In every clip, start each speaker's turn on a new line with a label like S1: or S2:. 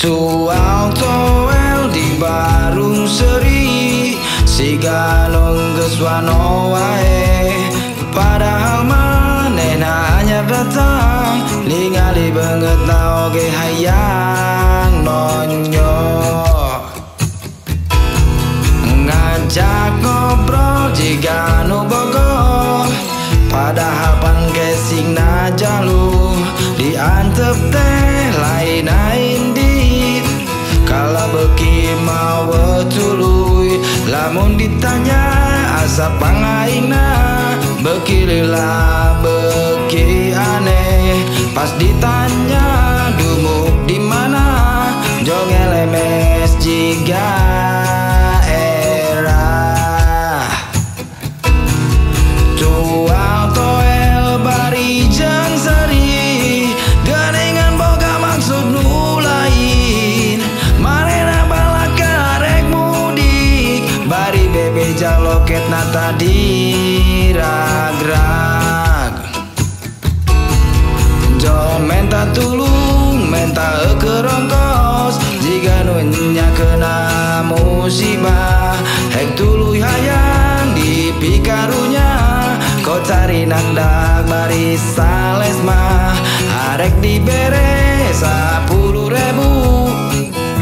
S1: Tuau toel di barung seri siga nungges wano wae padahal manena hanya datang ningali banget na oge hayang nonyo ngajak ngobrol jika nu bogoh padahal pan kesing na jalu diantep teh lain indit kala beki mau tuluy lamun ditanya asa pangaingna beki lila beki aneh pas ditanya dumuk di mana jong lemes jiga era tuau toel bari jang sari geningan boga maksud nu lain marena balaka rek mudik bari bebe jaloket nata dirag-rag jo menta tulung menta kerongkos jika nunya kena musibah hek tuluy hayang dipikarunya kau cari nakdak bari sales mah arek dibere 10.000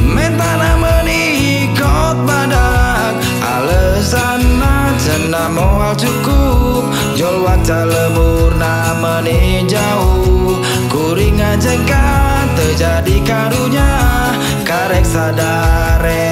S1: mentana menikot badak alesana cena moal cukup jol waca lemur namanya jauh kuring aja kan terjadi karunya karek sadare